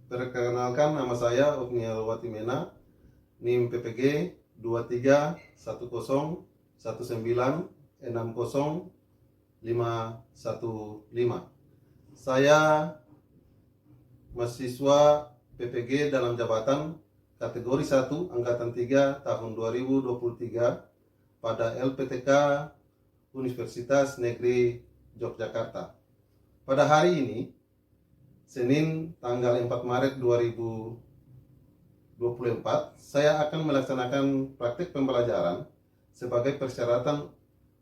Perkenalkan, nama saya Ognia Watimena, NIM PPG 2310196015. Saya mahasiswa PPG dalam jabatan kategori 1 Angkatan 3 tahun 2023 pada LPTK Universitas Negeri Yogyakarta. Pada hari ini, Senin tanggal 4 Maret 2024, saya akan melaksanakan praktik pembelajaran sebagai persyaratan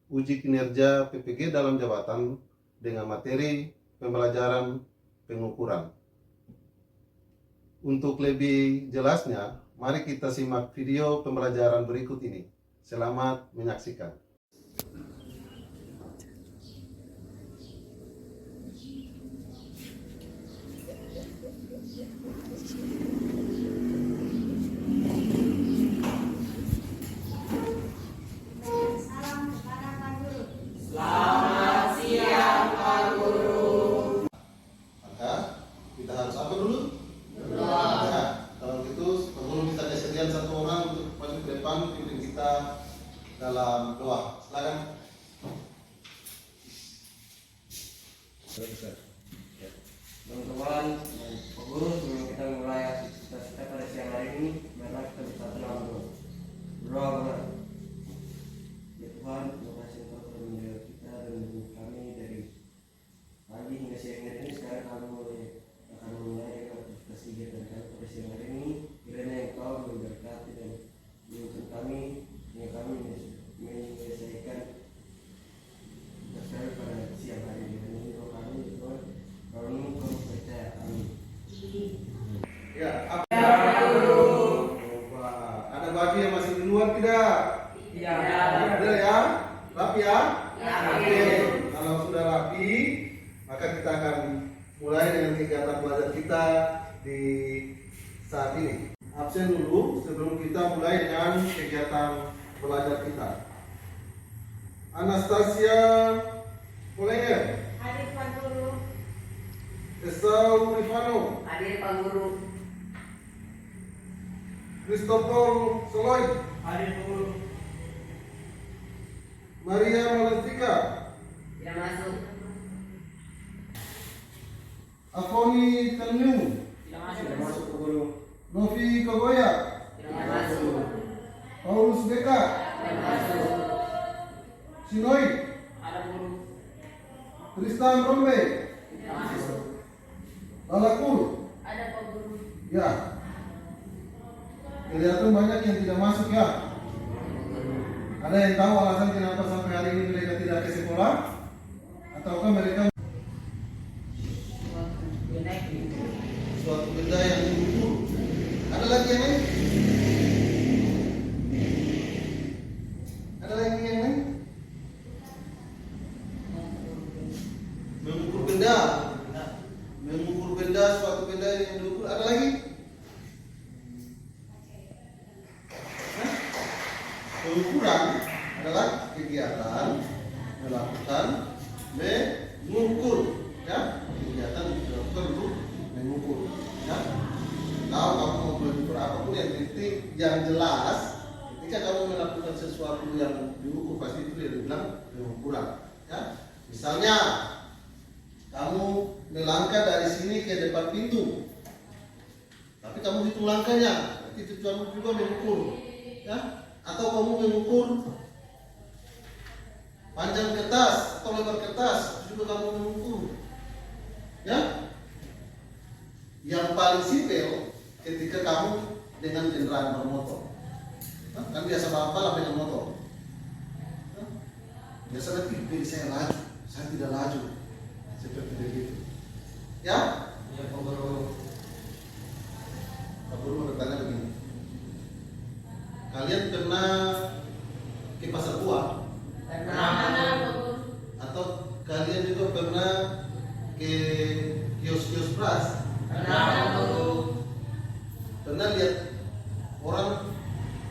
uji kinerja PPG dalam jabatan dengan materi pembelajaran pengukuran. Untuk lebih jelasnya, mari kita simak video pembelajaran berikut ini. Selamat menyaksikan. Kita harus apa dulu? Berdoa. Ya, kalau gitu sebelum kita kesediaan satu orang untuk maju ke depan, pimpin kita dalam doa. Silakan. Teman-teman, Pak Guru, sebelum kita mulai aktivitas kita pada siang hari ini, marilah kita bersatu dalam doa. Berdoa. Ya Tuhan, terima kasih Engkau telah menjaga kita dan menjemput kami dari pagi hingga siang hari ini. Sekarang kami akan memulai aktivitas kegiatan kami pada siang hari ini. Kiranya Engkau memberkati dan menuntun kami hingga kami menyelesaikan tugas kami pada siang hari ini. Ini doa kami, Tuhan. Kami percaya. Amin. Ya, apa? Coba. Ada bagi yang masih di luar tidak? Iya. Ada ya? Rapi ya? Ya. Oke. Kalau sudah rapi, maka kita akan mulai dengan kegiatan belajar kita di saat ini. Absen dulu sebelum kita mulai dengan kegiatan belajar kita. Anastasia Polenger, Hadir Pak Guru. Esau Rifano, Hadir Pak Guru. Christopher Soloy, Hadir Pak Guru. Maria Malentika, Tidak masuk. Afoni Telmiu, Tidak masuk Pak Guru. Novi Kagoya, Tidak masuk. Paulus Beka, Tidak masuk. Sinoi, Ada Guru. Tristan Rombe, Tidak masuk. Lalakul. Ada Pak Guru. Ya, kelihatan banyak yang tidak masuk ya. Ada yang tahu alasan kenapa sampai hari ini mereka tidak ke sekolah? Ataukah mereka suatu benda yang mengukur? Ada lagi yang lain? Ada lagi yang lain? Mengukur benda. Mengukur benda, suatu benda yang diukur. Ada lagi? Pengukuran adalah kegiatan melakukan mengukur, ya, kegiatan dilakukan untuk mengukur, ya. Kalau kamu mau mengukur apapun yang penting yang jelas, ketika kamu melakukan sesuatu yang diukur pasti itu yang dibilang pengukuran, ya. Misalnya kamu melangkah dari sini ke depan pintu, tapi kamu hitung langkahnya, itu kamu juga mengukur, ya. Atau kamu mengukur panjang kertas atau lebar kertas, juga kamu mengukur, ya. Yang paling simpel ketika kamu dengan kendaraan bermotor, kan biasa balap dengan motor, biasa nanti saya laju, saya tidak laju, seperti begitu, ya. Ya Pak Guru. Pak Guru bertanya begini, kalian pernah ke pasar buah? Atau kalian juga pernah ke kios-kios beras? Pernah lihat orang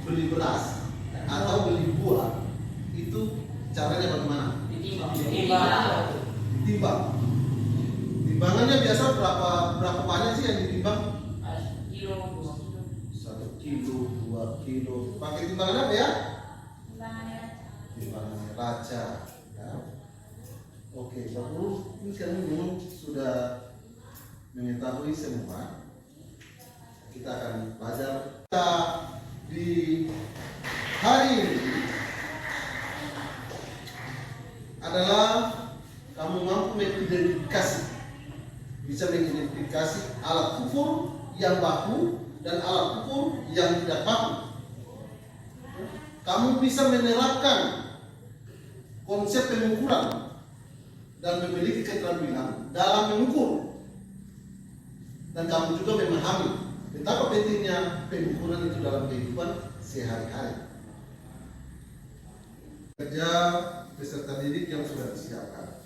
beli beras atau beli buah, itu caranya bagaimana? Ditimbang. Timbangannya biasa berapa banyak sih yang ditimbang? kilo. Pakai timbangan apa ya? Timbangannya. Timbangan raja. Ya. Oke, Bapak Guru, ini sekarang sudah mengetahui semua. Kita akan belajar. Kita di hari ini adalah kamu mampu mengidentifikasi, bisa mengidentifikasi alat ukur yang baku dan alat ukur yang tidak baku. Kamu bisa menerapkan konsep pengukuran dan memiliki keterampilan dalam mengukur, dan kamu juga memahami betapa pentingnya pengukuran itu dalam kehidupan sehari-hari. Kerja peserta didik yang sudah disiapkan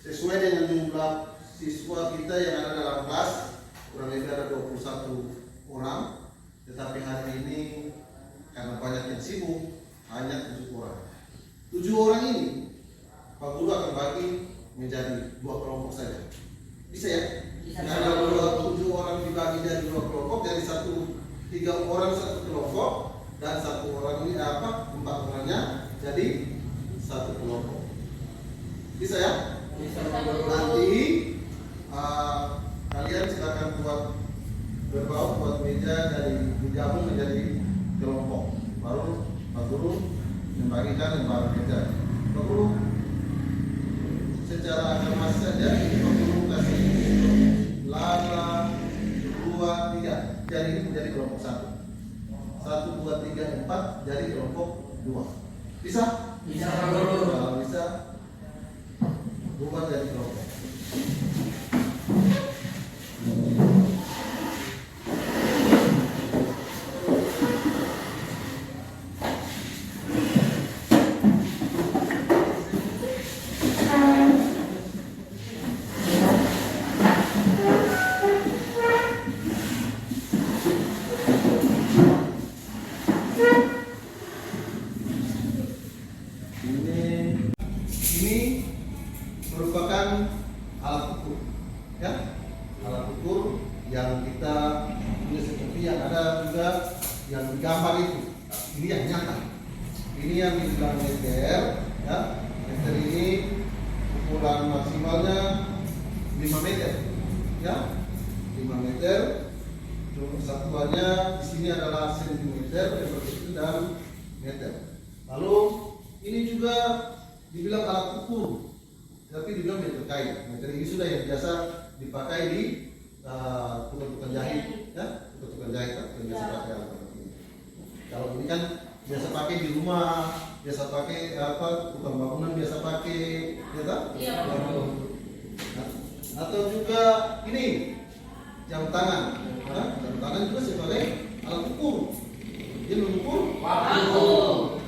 sesuai dengan jumlah siswa kita yang ada dalam kelas, kurang lebih ada 21 orang, tetapi hari ini karena banyak yang sibuk hanya 7 orang. 7 orang ini Pak Guru akan bagi menjadi 2 kelompok saja. Bisa ya? Bisa. Karena 7 orang dibagi jadi 2 kelompok, jadi 3 orang 1 kelompok, dan 1 orang ini 4 orangnya jadi 1 kelompok. Bisa ya? Bisa. Nanti kalian silakan buat berbau, buat meja, jadi digabung menjadi kelompok. Baru Pak Guru membagikan lembaran meja. Pak Guru secara agama saja ini Pak Guru kasih lala 2, 3, jadi ini menjadi kelompok 1. 1, 2, 3, 4 jadi kelompok 2. Bisa? Bisa, Pak Guru. Kalau bisa buat jadi kelompok. Ini merupakan alat ukur, ya, alat ukur yang kita punya seperti yang ada juga yang digambar itu. Ini yang nyata. Ini yang dibilang meter, ya. Meter ini ukuran maksimalnya 5 meter, ya, 5 meter. Satuannya di sini adalah sentimeter, dan meter. Lalu ini juga dibilang alat ukur, tapi juga meter kain. Meter ini sudah yang biasa dipakai di tukang jahit, ya, tukang jahit yang biasa pakai alat ini. Kalau ini kan biasa pakai di rumah, biasa pakai tukang bangunan biasa pakai, ya tak? Iya. Atau juga ini jam tangan, jam tangan juga sebagai alat ukur. Dia mengukur Waktu.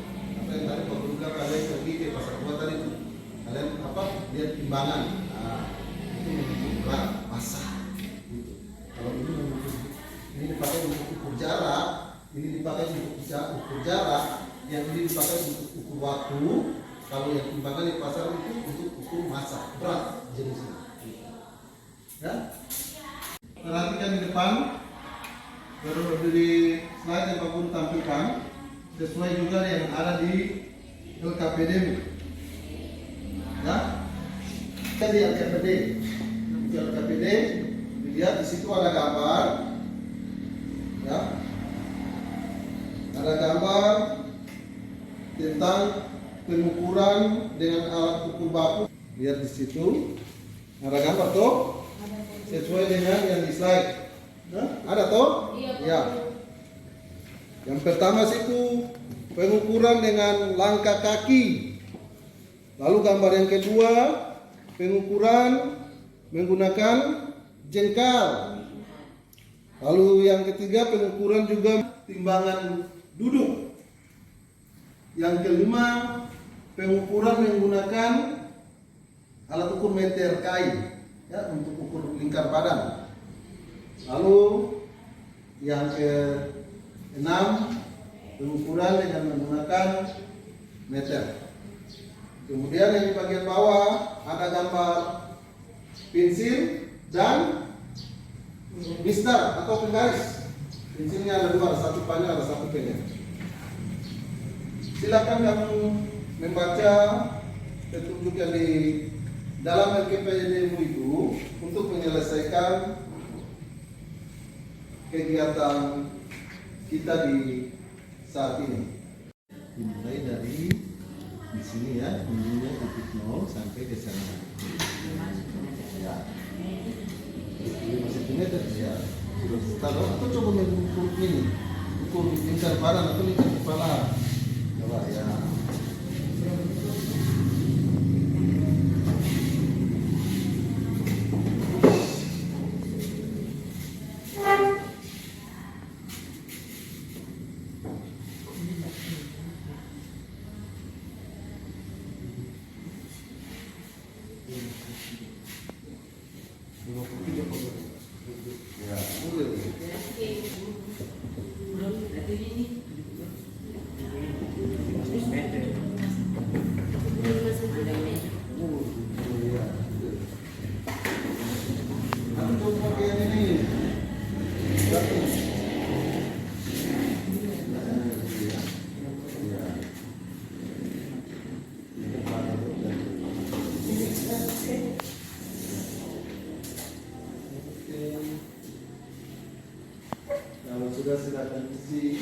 apa yang tadi Pak Guru bilang, kalian pergi ke pasar tua tadi itu, kalian lihat timbangan, itu mengukur berat, massa, gitu. Kalau ini dipakai untuk ukur jarak, ini dipakai untuk ukur jarak, yang ini dipakai untuk ukur waktu. Kalau yang timbangan di pasar itu untuk ukur massa, berat jenisnya. Ya, perhatikan di depan, baru di slide yang Pak Guru tampilkan sesuai juga yang ada di LKPD. Ya, di LKPD, dilihat di situ ada gambar, ya, ada gambar tentang pengukuran dengan alat ukur baku. Lihat di situ ada gambar tuh, sesuai dengan yang di slide. Ada toh? Iya. Ya. Yang pertama situ pengukuran dengan langkah kaki. Lalu gambar yang kedua pengukuran menggunakan jengkal. Lalu yang ketiga pengukuran juga timbangan duduk. Yang kelima pengukuran menggunakan alat ukur meter kain, ya, untuk ukur lingkar badan. Lalu yang ke-6 pengukuran dengan menggunakan meter. Kemudian yang di bagian bawah ada gambar pensil dan mister atau penggaris. Di sini ada dua, satu panjang, ada satu pendek. Silakan kamu membaca petunjuk yang di dalam LKPD-mu itu untuk menyelesaikan kegiatan kita di saat ini. Dimulai dari di sini ya, ininya titik 0 sampai ke sana. Ya. 5 cm ya. Sudah tahu atau coba mengukur ini. Ukur lingkar badan atau lingkar kepala. Coba ya. Ya, boleh. Aku coba pakai yang ini. Kalau sudah silakan isi.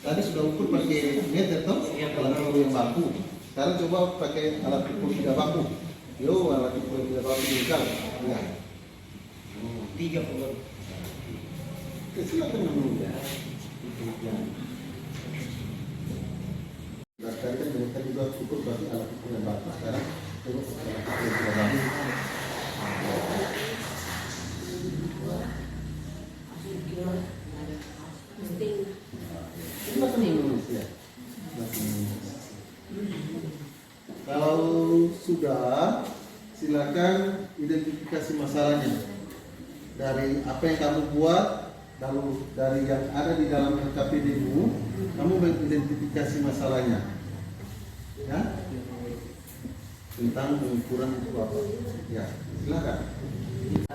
Tadi sudah ukur pakai meter toh, alat ukur yang baku. Sekarang coba pakai alat ukur tidak baku. Yo, alat ukur yang tidak baku juga. Ya. 30. Oke, silakan dulu ya. Nah, tadi kan mereka juga ukur berarti alat ukur yang baku. Sekarang coba pakai alat ukur yang tidak baku. Bahasa Indonesia. Kalau sudah, silakan identifikasi masalahnya. Dari apa yang kamu buat, lalu dari yang ada di dalam LKPD-mu, kamu mengidentifikasi masalahnya. Ya? Tentang pengukuran itu apa? Ya, silakan.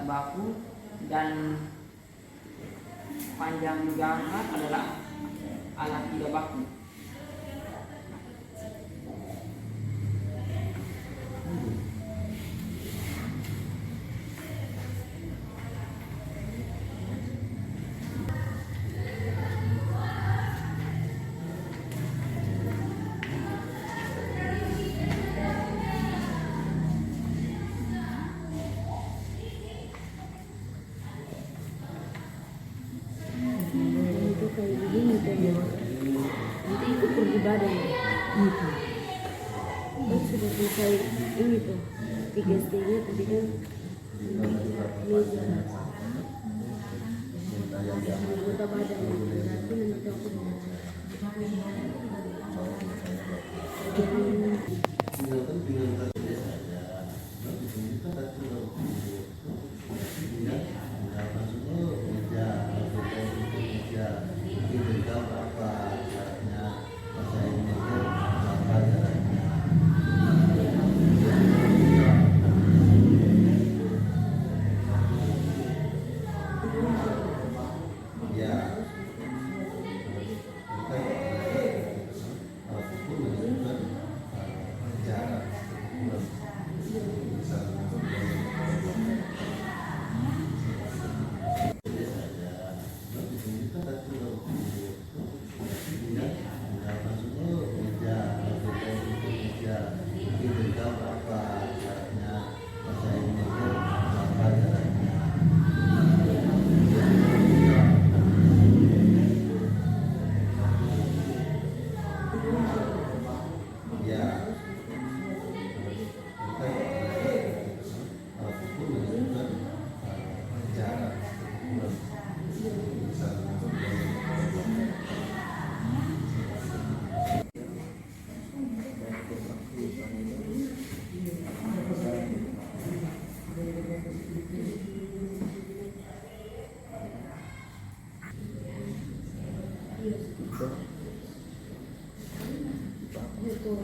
Baku dan panjang jangkar adalah alat tidak baku. Itu kayak begini kan, nanti ukur di badan gitu. Kan sudah selesai ini tuh 3 stage tapi kan meja anggota badan berarti nanti kita ukur itu.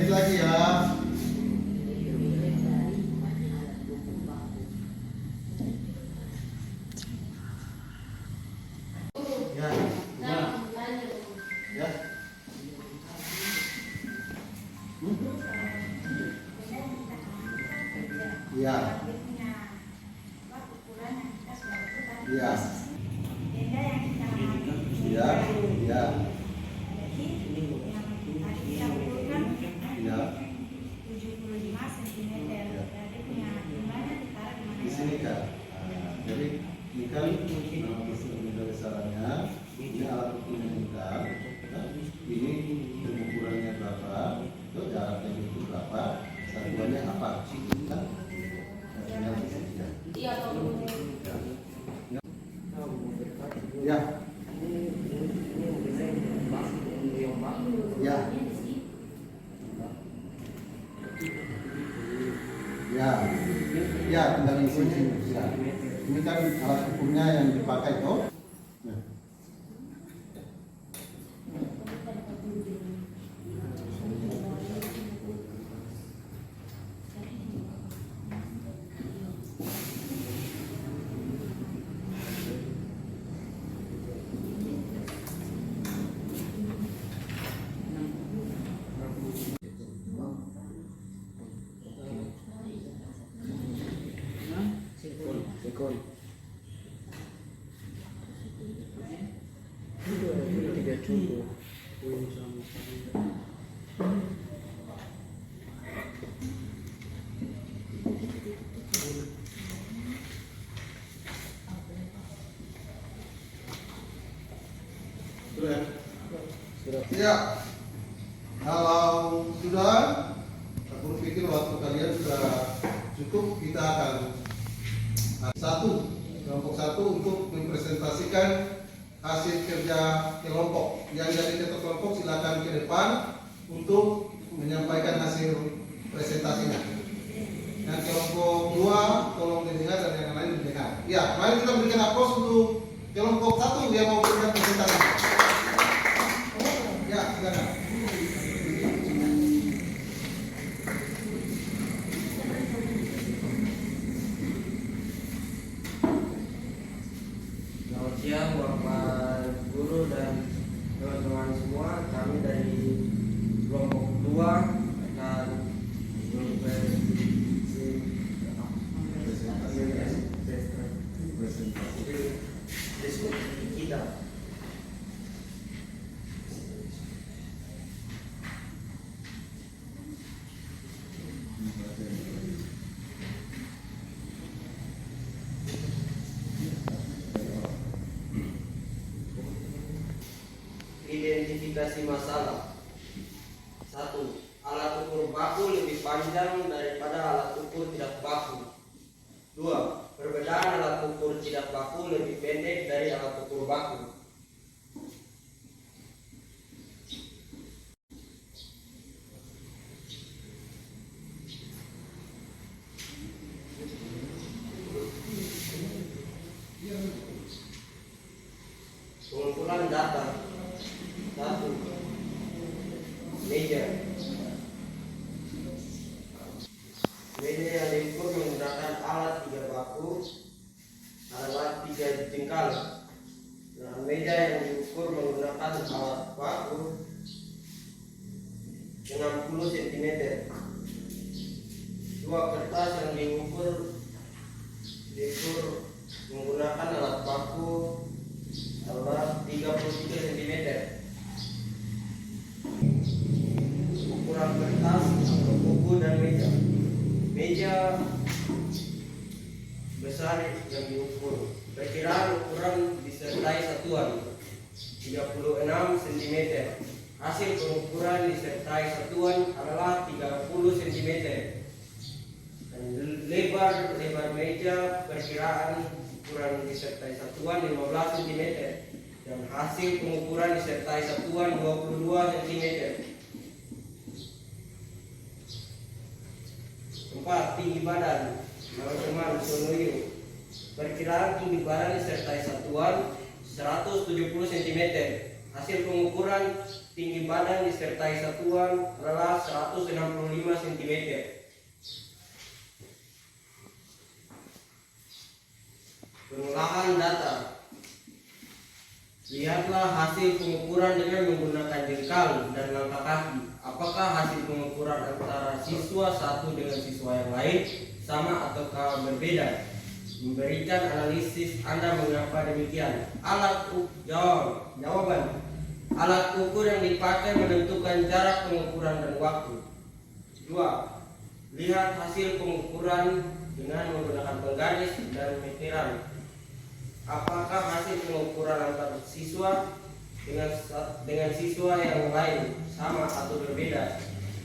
Lagi ya. Ya. Ya. Ya. Ya. Ya. Ya. Ya. Di sini kan. Jadi ini kan dari sarannya ini alat ukur yang kita. Ini pengukurannya berapa, itu jaraknya itu berapa, satuannya apa? Kan? Iya, kalau Ya. Ya. Ya. Ya, tinggal isi sini. Ya. Ini kan alat ukurnya yang dipakai toh. Ya. Sekon. Tiga cukup. Sudah. Ya. Kalau sudah, aku pikir waktu kalian sudah cukup, kita akan kelompok satu untuk mempresentasikan hasil kerja kelompok. Yang dari ketua kelompok silakan ke depan untuk menyampaikan hasil presentasinya. Yang kelompok dua tolong didengar dan yang lain didengar. Ya, mari kita berikan aplaus untuk kelompok satu yang mau memberikan presentasi. Ya, silakan. Selamat siang Bapak Guru dan teman-teman semua. Kami dari kelompok 2 akan diskusi kita. Identifikasi masalah. 1. Alat ukur baku lebih panjang daripada alat ukur tidak baku. 2. Perbedaan alat ukur tidak baku lebih pendek dari alat ukur baku. Pengumpulan data. 1. Meja. Meja yang diukur menggunakan alat 3 baku adalah 3 jengkal. Nah, meja yang diukur menggunakan alat baku 60 cm. 2 kertas yang diukur menggunakan alat baku adalah 33 cm. Ukuran kertas, buku dan meja. Meja Besar yang diukur. Perkiraan ukuran disertai satuan 36 cm. Hasil pengukuran disertai satuan adalah 30 cm. Dan lebar meja perkiraan ukuran disertai satuan 15 cm. Dan hasil pengukuran disertai satuan 22 cm. 4. Tinggi badan. Teman-teman Sonoyo, perkiraan tinggi badan disertai satuan 170 cm. Hasil pengukuran tinggi badan disertai satuan adalah 165 cm. Pengolahan data. Lihatlah hasil pengukuran dengan menggunakan jengkal dan langkah kaki. Apakah hasil pengukuran antara siswa satu dengan siswa yang lain sama ataukah berbeda? Memberikan analisis Anda mengapa demikian. Jawaban. Alat ukur yang dipakai menentukan jarak pengukuran dan waktu. 2. Lihat hasil pengukuran dengan menggunakan penggaris dan meteran. Apakah hasil pengukuran antar siswa dengan siswa yang lain sama atau berbeda?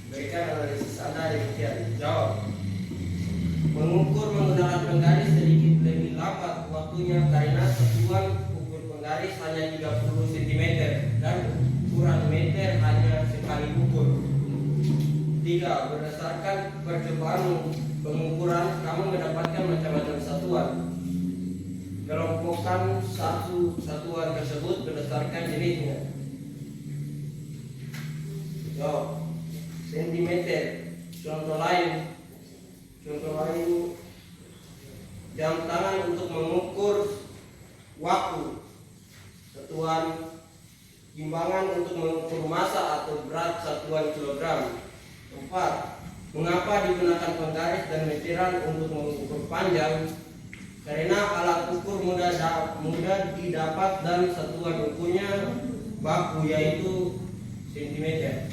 Berikan analisis Anda demikian. Jawab. Mengukur menggunakan penggaris sedikit lebih lambat waktunya karena satuan ukur penggaris hanya 30 cm dan ukuran meter hanya sekali ukur. 3. Berdasarkan percobaan pengukuran kamu mendapatkan macam-macam satuan. Kelompokkan satuan tersebut berdasarkan jenisnya. Jawab. Sentimeter. Contoh lain, jam tangan untuk mengukur waktu. Satuan timbangan untuk mengukur massa atau berat satuan kilogram. 4. Mengapa digunakan penggaris dan meteran untuk mengukur panjang? Karena alat ukur mudah didapat dan satuan ukurnya baku yaitu sentimeter.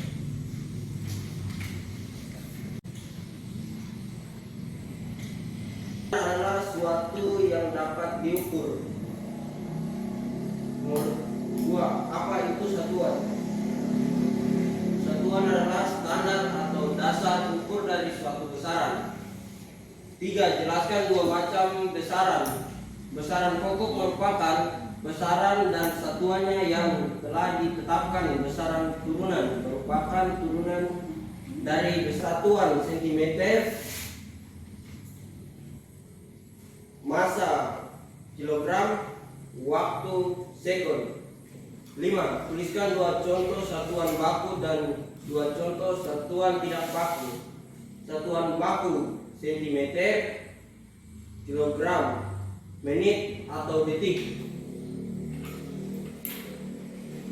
Adalah suatu yang dapat diukur. Nomor 2. Apa itu satuan? Satuan adalah standar atau dasar ukur dari suatu besaran. 3. Jelaskan dua macam besaran. Besaran pokok merupakan besaran dan satuannya yang telah ditetapkan. Besaran turunan merupakan turunan dari satuan sentimeter, massa kilogram, waktu sekon. 5. Tuliskan dua contoh satuan baku dan dua contoh satuan tidak baku. Satuan baku sentimeter, kilogram, menit atau detik.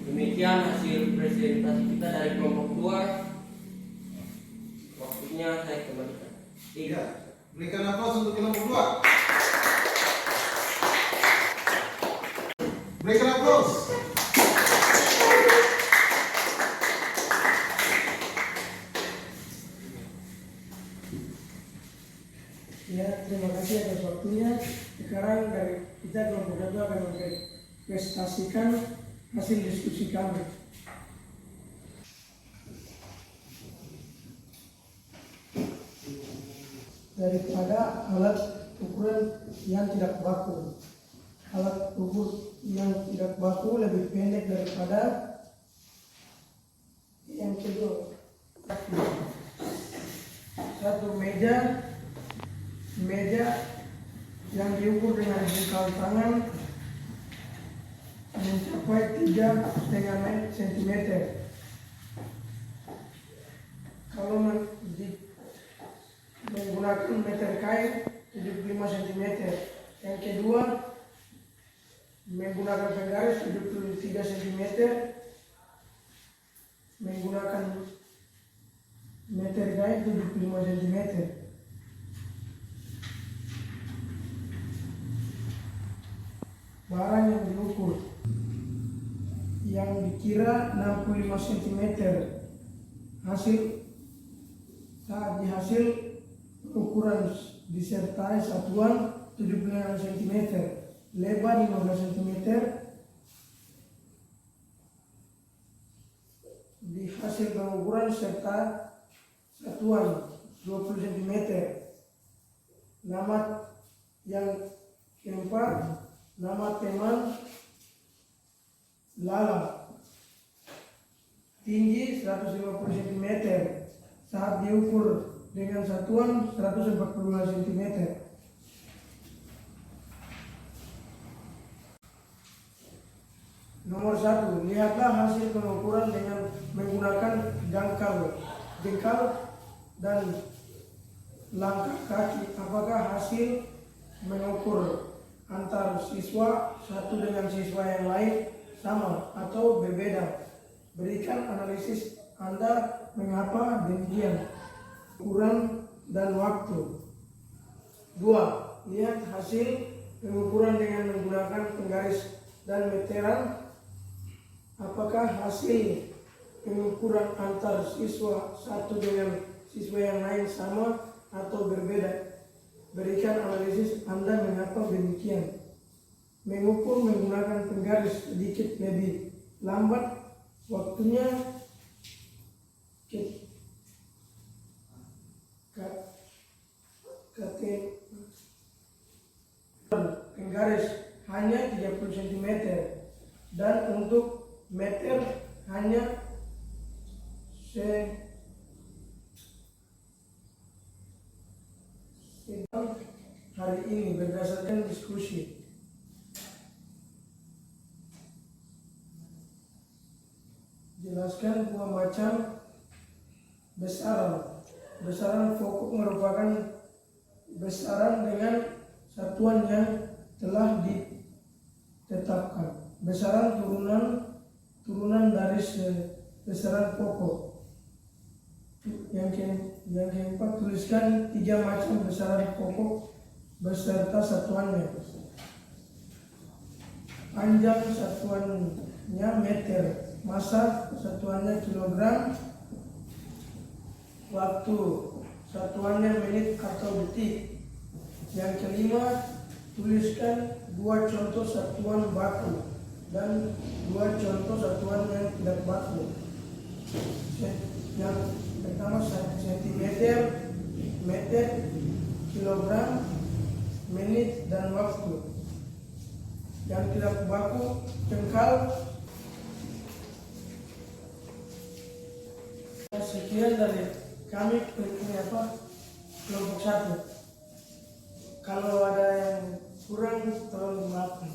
Demikian hasil presentasi kita dari kelompok 2. Waktunya saya kembalikan. 3. Berikan aplaus untuk kelompok 2. Berikan aplaus. Ya, terima kasih atas waktunya. Sekarang dari kita kelompok 1 akan mempresentasikan hasil diskusi kami. Daripada alat ukuran yang tidak baku. Alat ukur yang tidak baku lebih pendek daripada yang kedua. Satu meja yang diukur dengan jengkal tangan mencapai 3,5 cm. Kalau menggunakan meter kain 75 cm. Yang kedua menggunakan penggaris 73 cm. Menggunakan meter kain 75 cm. Barang yang diukur yang dikira 65 cm saat dihasil ukuran ukuran disertai satuan 75 cm, lebar 15 cm, di hasil pengukuran serta satuan 20 cm. Nama yang keempat, nama teman Lala, tinggi 150 cm, saat diukur dengan satuan 145 cm. Nomor 1, lihatlah hasil pengukuran dengan menggunakan jengkal dan langkah kaki. Apakah hasil mengukur antar siswa satu dengan siswa yang lain sama atau berbeda? Berikan analisis Anda mengapa demikian. Ukuran dan waktu. 2. Lihat hasil pengukuran dengan menggunakan penggaris dan meteran. Apakah hasil pengukuran antar siswa satu dengan siswa yang lain sama atau berbeda? Berikan analisis Anda mengapa demikian. Mengukur menggunakan penggaris sedikit lebih lambat waktunya penggaris hanya 30 cm dan untuk meter hanya hari ini berdasarkan diskusi. Jelaskan dua macam besaran. Besaran pokok merupakan besaran dengan satuan yang telah ditetapkan. Besaran turunan dari besaran pokok. Yang keempat, tuliskan 3 macam besaran pokok beserta satuannya. Panjang satuannya meter, massa satuannya kilogram, waktu satuannya menit atau detik. Yang kelima, tuliskan 2 contoh satuan baku dan 2 contoh satuan yang tidak baku. Yang pertama sentimeter, meter, kilogram, menit, dan waktu. Yang tidak baku, jengkal. Sekian dari kami kelompok 1. Kalau ada yang kurang tolong dimaafkan.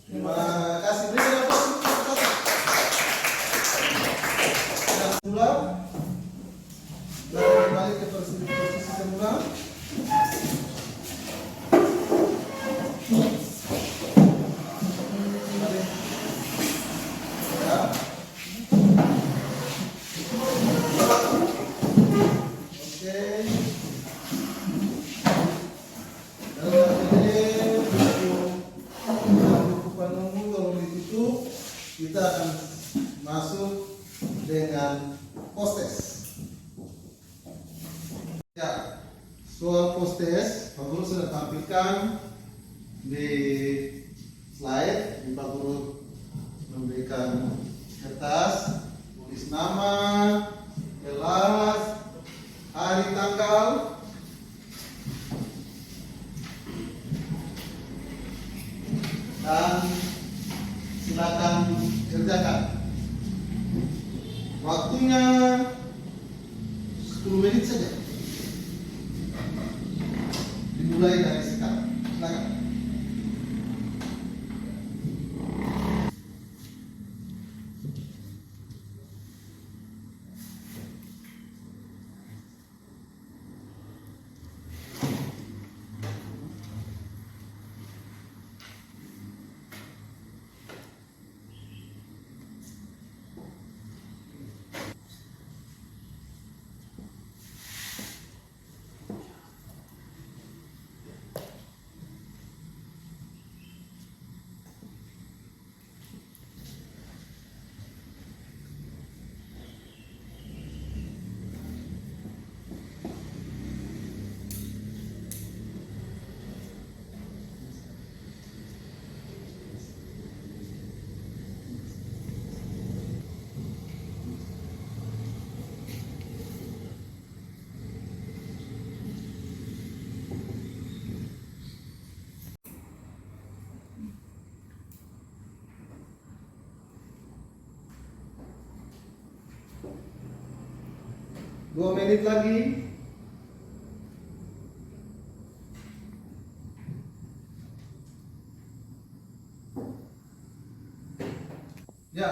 Terima kasih. Berikan aplaus untuk kelompok 1. Dan semula, lalu kembali ke posisi semula. Kita akan masuk dengan post-test. Ya, soal post-test Pak Guru sudah tampilkan di slide. Pak Guru memberikan kertas, tulis nama, kelas, hari, tanggal, dan silakan kerjakan. Waktunya 10 menit saja. Dimulai dari sekarang. Silakan. 2 menit lagi. Ya,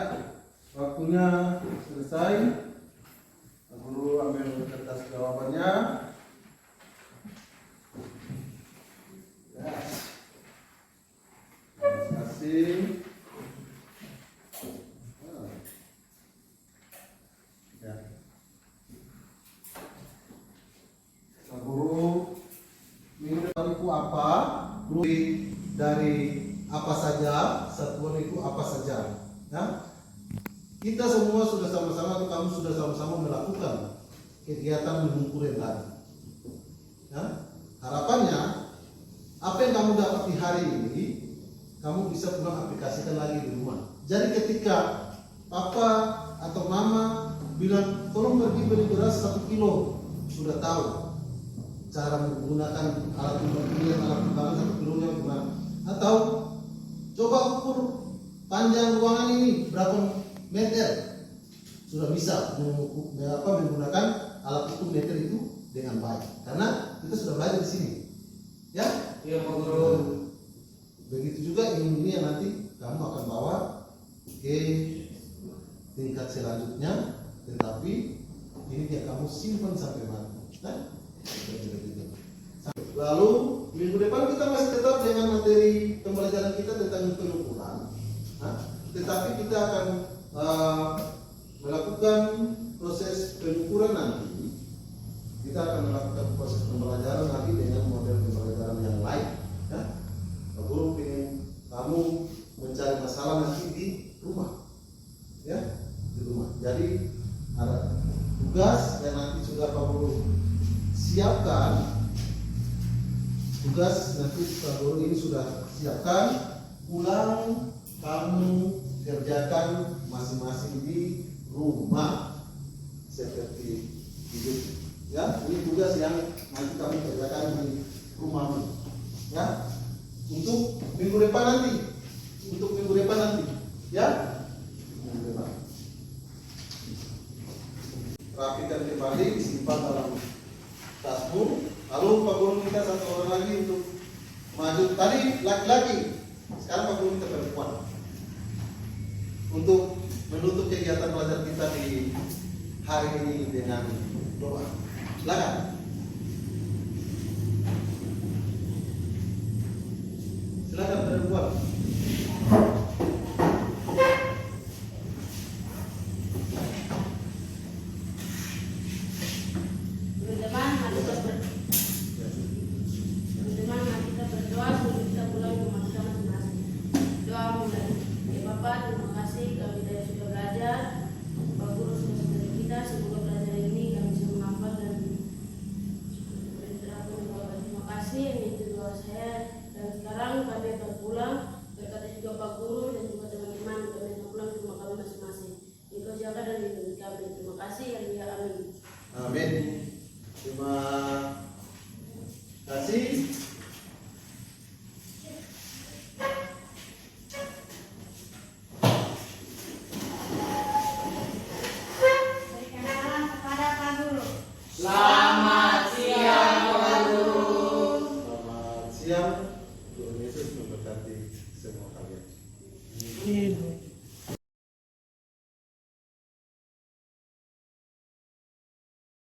waktunya selesai. Pak Guru ambil kertas jawabannya. Ya. Masing-masing. Ya. Pak Guru, minggu depan itu apa? Dari apa saja, satuan itu apa saja. Ya, kita semua sudah sama-sama atau kamu sudah sama-sama melakukan kegiatan mengukur tadi. Ya, harapannya apa yang kamu dapat di hari ini kamu bisa pulang aplikasikan lagi di rumah. Jadi ketika papa atau mama bilang tolong pergi beli beras 1 kilo, sudah tahu cara menggunakan alat pembagian alat timbangan 1 kilonya gimana. Atau coba ukur panjang ruangan ini berapa meter, sudah bisa menggunakan alat ukur meter itu dengan baik karena kita sudah belajar di sini. Ya, Iya Pak Guru. begitu juga ini yang nanti kamu akan bawa ke tingkat selanjutnya, tetapi ini dia kamu simpan sampai mati. Nah, lalu minggu depan kita masih tetap dengan materi pembelajaran kita tentang pengukuran. Nah, tetapi kita akan melakukan proses pengukuran nanti. Kita akan melakukan proses pembelajaran lagi dengan model pembelajaran yang lain. Ya, Pak Guru ingin kamu mencari masalah nanti di rumah, ya, di rumah. Jadi ada tugas yang nanti sudah Pak Guru siapkan. Tugas nanti Pak Guru ini sudah siapkan, pulang kamu kerjakan masing-masing di rumah seperti itu. Ya, ini tugas yang nanti kamu kerjakan di rumahmu. Ya, untuk minggu depan nanti, ya, minggu depan. Rapikan kembali, disimpan dalam tasmu. Lalu Pak Guru minta 1 orang lagi untuk maju. Tadi laki-laki, sekarang Pak Guru minta perempuan untuk menutup kegiatan belajar kita di hari ini dengan doa. Silakan. Silakan perempuan. Teman-teman, mari kita berdoa sebelum kita pulang ke rumah kita masing-masing. Doa mulai. Ya Bapak, terima kasih kami tadi sudah belajar. Pak Guru sudah mengajar kita. Semoga belajar ini kami bisa menghafal dan berinteraksi. Terima kasih. Ini itu doa saya. Dan sekarang kami akan pulang. Berkata juga Pak Guru dan juga teman-teman kami akan pulang ke rumah kami masing-masing. Engkau jaga dan lindungi kami. Terima kasih. Ya amin. Amin. Terima kasih. Berikan salam kepada Pak Guru. Selamat siang Pak Guru. Selamat siang. Tuhan Yesus memberkati semua kalian. Amin.